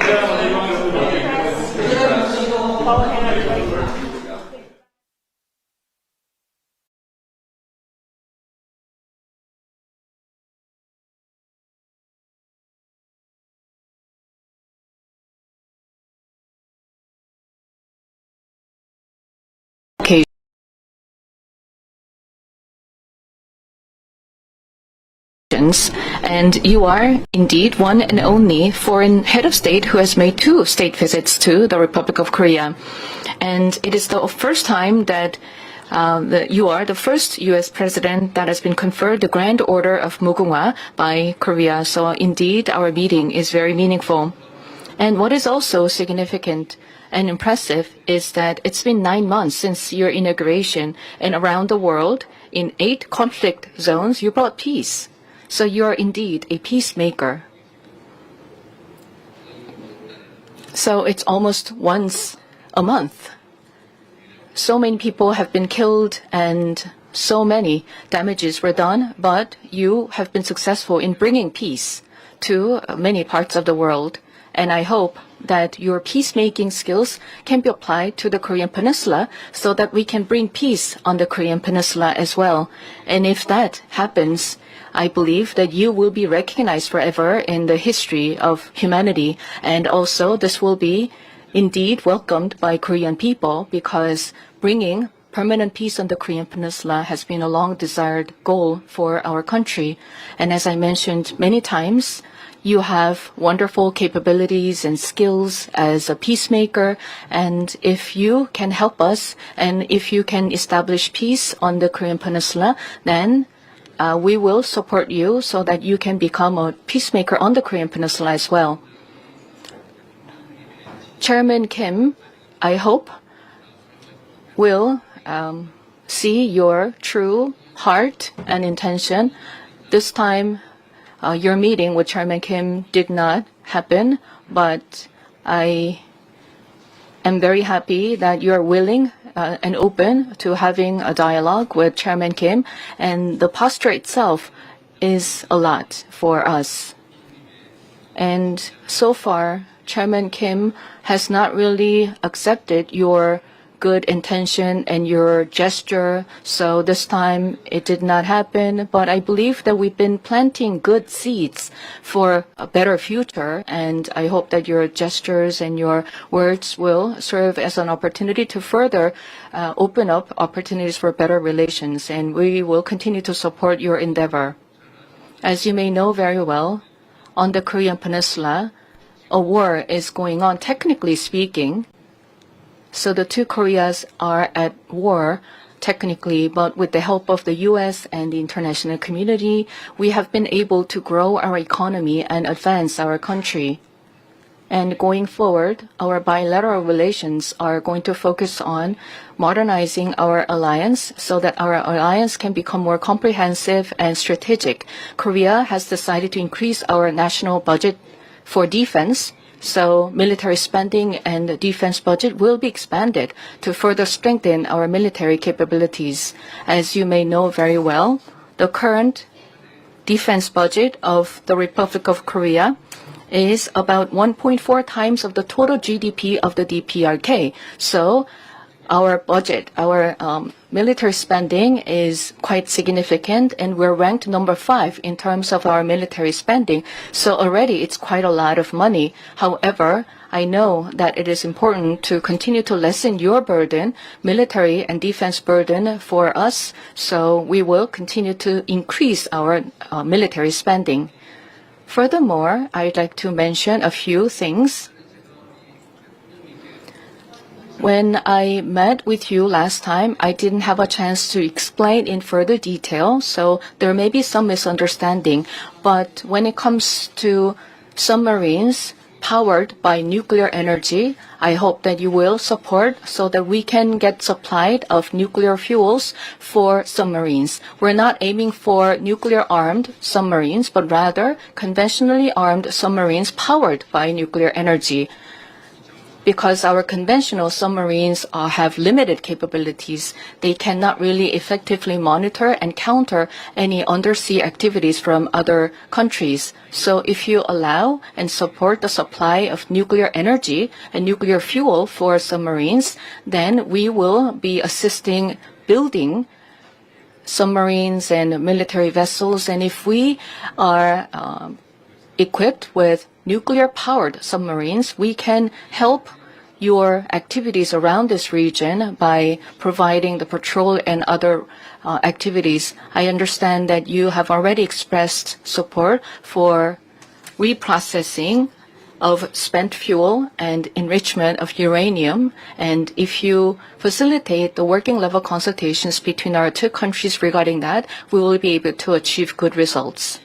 And you are indeed one and only foreign head of state who has made 2 state visits to the Republic of Korea. And it is the first time that you are the first U.S. president that has been conferred the Grand Order of Mugunghwa by Korea. So indeed, our meeting is very meaningful. And what is also significant and impressive is that it's been 9 months since your inauguration, and around the world, in 8 conflict zones, you brought peace. So you are indeed a peacemaker. So it's almost once a month. So many people have been killed and so many damages were done, but you have been successful in bringing peace to many parts of the world. And I hope that your peacemaking skills can be applied to the Korean Peninsula so that we can bring peace on the Korean Peninsula as well. And if that happens, I believe that you will be recognized forever in the history of humanity. And also this will be indeed welcomed by Korean people, because bringing permanent peace on the Korean Peninsula has been a long desired goal for our country. And as I mentioned many times, you have wonderful capabilities and skills as a peacemaker, and if you can help us and if you can establish peace on the Korean Peninsula, then we will support you so that you can become a peacemaker on the Korean Peninsula as well. Chairman Kim, I hope, will see your true heart and intention. This time, your meeting with Chairman Kim did not happen, but I am very happy that you are willing and open to having a dialogue with Chairman Kim, and the posture itself is a lot for us. And so far, Chairman Kim has not really accepted your good intention and your gesture, so this time it did not happen. But I believe that we've been planting good seeds for a better future, and I hope that your gestures and your words will serve as an opportunity to further open up opportunities for better relations, and we will continue to support your endeavor. As you may know very well, on the Korean Peninsula, a war is going on, technically speaking. So the two Koreas are at war, technically, but with the help of the U.S. and the international community, we have been able to grow our economy and advance our country. And going forward, our bilateral relations are going to focus on modernizing our alliance so that our alliance can become more comprehensive and strategic. Korea has decided to increase our national budget for defense, so military spending and the defense budget will be expanded to further strengthen our military capabilities. As you may know very well, the current defense budget of the Republic of Korea is about 1.4 times of the total GDP of the DPRK. So our budget, our military spending is quite significant, and we're ranked number 5 in terms of our military spending. So already it's quite a lot of money. However, I know that it is important to continue to lessen your burden, military and defense burden for us. So we will continue to increase our military spending. Furthermore, I'd like to mention a few things. When I met with you last time, I didn't have a chance to explain in further detail, so there may be some misunderstanding. But when it comes to submarines powered by nuclear energy, I hope that you will support so that we can get supplied of nuclear fuels for submarines. We're not aiming for nuclear-armed submarines, but rather conventionally armed submarines powered by nuclear energy. Because our conventional submarines have limited capabilities, they cannot really effectively monitor and counter any undersea activities from other countries. So if you allow and support the supply of nuclear energy and nuclear fuel for submarines, then we will be assisting building submarines and military vessels. And if we are equipped with nuclear-powered submarines, we can help your activities around this region by providing the patrol and other activities. I understand that you have already expressed support for reprocessing of spent fuel and enrichment of uranium. And if you facilitate the working level consultations between our two countries regarding that, we will be able to achieve good results.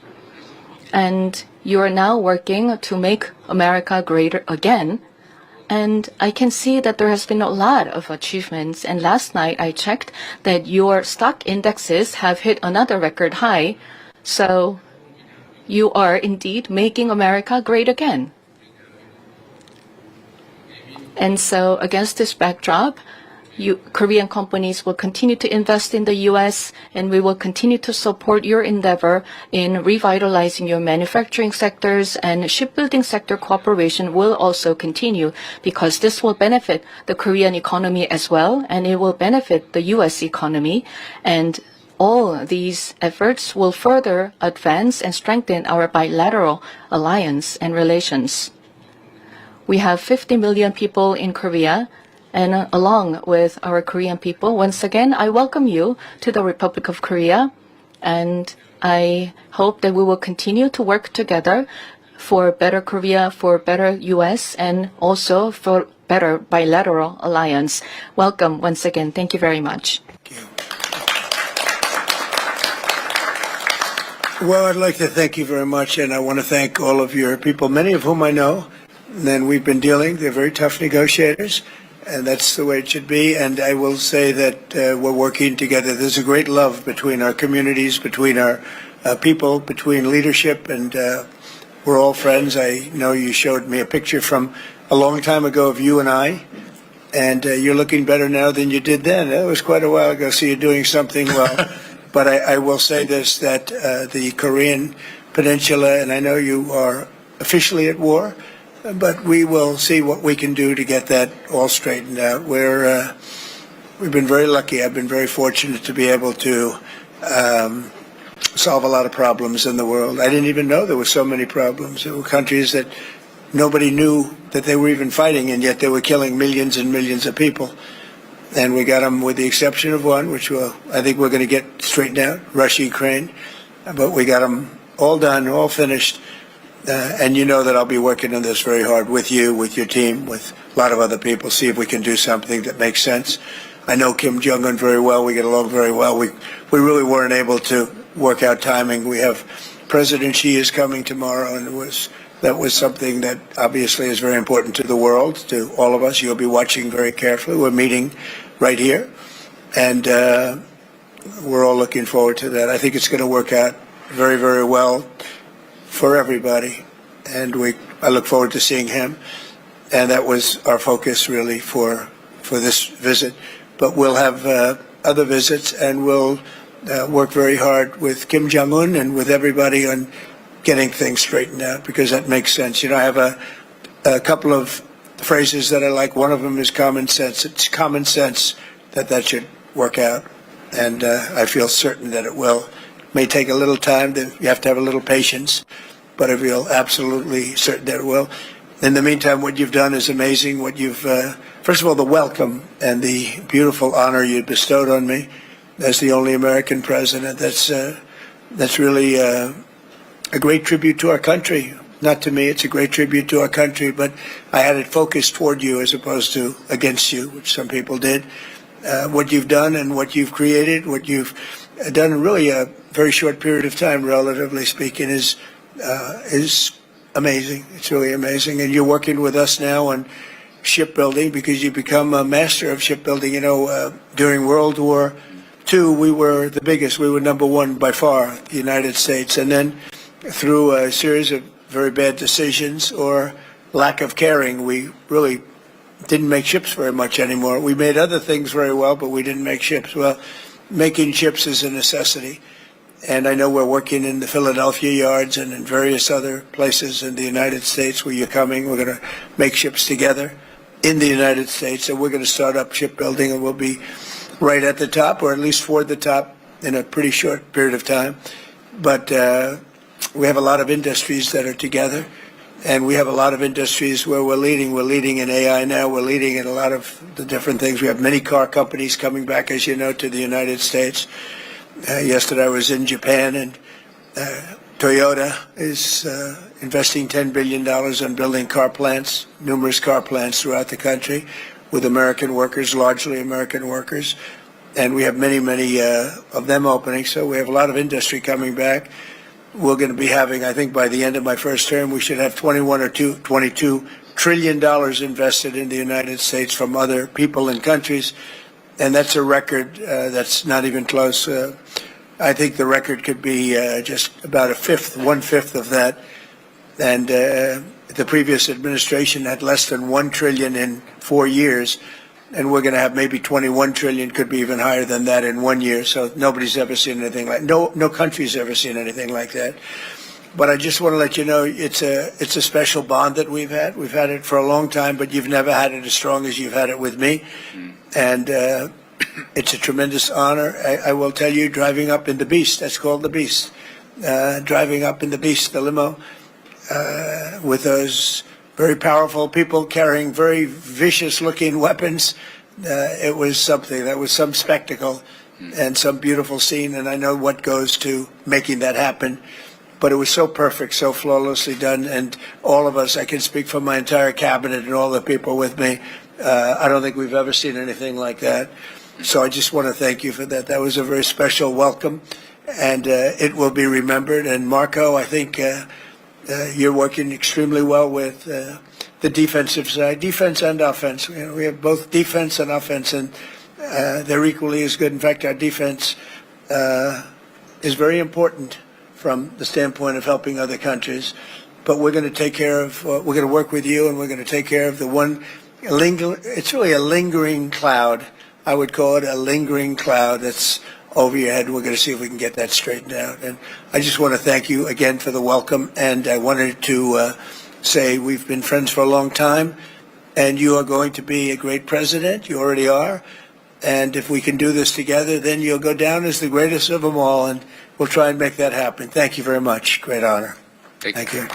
And you are now working to make America greater again. And I can see that there has been a lot of achievements. And last night I checked that your stock indexes have hit another record high. So you are indeed making America great again. And so against this backdrop, Korean companies will continue to invest in the U.S., and we will continue to support your endeavor in revitalizing your manufacturing sectors, and shipbuilding sector cooperation will also continue because this will benefit the Korean economy as well, and it will benefit the U.S. economy. And all these efforts will further advance and strengthen our bilateral alliance and relations. We have 50 million people in Korea, and along with our Korean people, once again, I welcome you to the Republic of Korea, and I hope that we will continue to work together for better Korea, for better U.S., and also for better bilateral alliance. Welcome once again. Thank you very much. Well, I'd like to thank you very much, and I want to thank all of your people, many of whom I know, and we've been dealing. They're very tough negotiators, and that's the way it should be. And I will say that we're working together. There's a great love between our communities, between our people, between leadership, and we're all friends. I know you showed me a picture from a long time ago of you and I, and you're looking better now than you did then. That was quite a while ago, so you're doing something well. But I will say this, that the Korean Peninsula, and I know you are officially at war, but we will see what we can do to get that all straightened out. We've been very lucky. I've been very fortunate to be able to solve a lot of problems in the world. I didn't even know there were so many problems. There were countries that nobody knew that they were even fighting, and yet they were killing millions and millions of people. And we got them, with the exception of one, which I think we're going to get straightened out, Russia, Ukraine. But we got them all done, all finished. And you know that I'll be working on this very hard with you, with your team, with a lot of other people, see if we can do something that makes sense. I know Kim Jong-un very well. We get along very well. We really weren't able to work out timing. We have President Xi is coming tomorrow, and that was something that obviously is very important to the world, to all of us. You'll be watching very carefully. We're meeting right here, and we're all looking forward to that. I think it's going to work out very, very well for everybody, and I look forward to seeing him. And that was our focus really for this visit. But we'll have other visits, and we'll work very hard with Kim Jong-un and with everybody on getting things straightened out, because that makes sense. You know, I have a couple of phrases that I like. One of them is common sense. It's common sense that should work out, and I feel certain that it will. It may take a little time. You have to have a little patience, but I feel absolutely certain that it will. In the meantime, what you've done is amazing. What you've, first of all, the welcome and the beautiful honor you bestowed on me as the only American president. That's really a great tribute to our country. Not to me, it's a great tribute to our country, but I had it focused toward you as opposed to against you, which some people did. What you've done and what you've created, what you've done in really a very short period of time, relatively speaking, is amazing. It's really amazing. And you're working with us now on shipbuilding because you become a master of shipbuilding. You know, during World War II, we were the biggest. We were number one by far, the United States. And then through a series of very bad decisions or lack of caring, we really didn't make ships very much anymore. We made other things very well, but we didn't make ships. Well, making ships is a necessity. And I know we're working in the Philadelphia yards and in various other places in the United States where you're coming. We're going to make ships together in the United States, and we're going to start up shipbuilding, and we'll be right at the top, or at least toward the top, in a pretty short period of time. But we have a lot of industries that are together, and we have a lot of industries where we're leading. We're leading in AI now. We're leading in a lot of the different things. We have many car companies coming back, as you know, to the United States. Yesterday I was in Japan, and Toyota is investing $10 billion on building car plants, numerous car plants throughout the country with American workers, largely American workers. And we have many, many of them opening. So we have a lot of industry coming back. We're going to be having, I think by the end of my first term, we should have $22 trillion invested in the United States from other people and countries. And that's a record that's not even close. I think the record could be just about one-fifth of that. And the previous administration had less than $1 trillion in 4 years. and we're going to have maybe 21 trillion, could be even higher than that in 1 year. So nobody's ever seen anything like, no country's ever seen anything like that. But I just want to let you know it's a special bond that we've had. We've had it for a long time, but you've never had it as strong as you've had it with me. And it's a tremendous honor. I will tell you, driving up in the Beast, that's called the Beast, driving up in the Beast, the limo, with those very powerful people carrying very vicious-looking weapons, it was something. That was some spectacle and some beautiful scene, and I know what goes to making that happen. But it was so perfect, so flawlessly done, and all of us, I can speak for my entire cabinet and all the people with me, I don't think we've ever seen anything like that. So I just want to thank you for that. That was a very special welcome, and it will be remembered. And Marco, I think you're working extremely well with the defensive side, defense and offense. You know, we have both defense and offense, and they're equally as good. In fact, our defense is very important from the standpoint of helping other countries. But we're going to take care of, we're going to work with you, and we're going to take care of the one, it's really a lingering cloud. I would call it a lingering cloud that's over your head. We're going to see if we can get that straightened out. And I just want to thank you again for the welcome. And I wanted to say we've been friends for a long time, and you are going to be a great president. You already are. And if we can do this together, then you'll go down as the greatest of them all, and we'll try and make that happen. Thank you very much. Great honor. Thank you.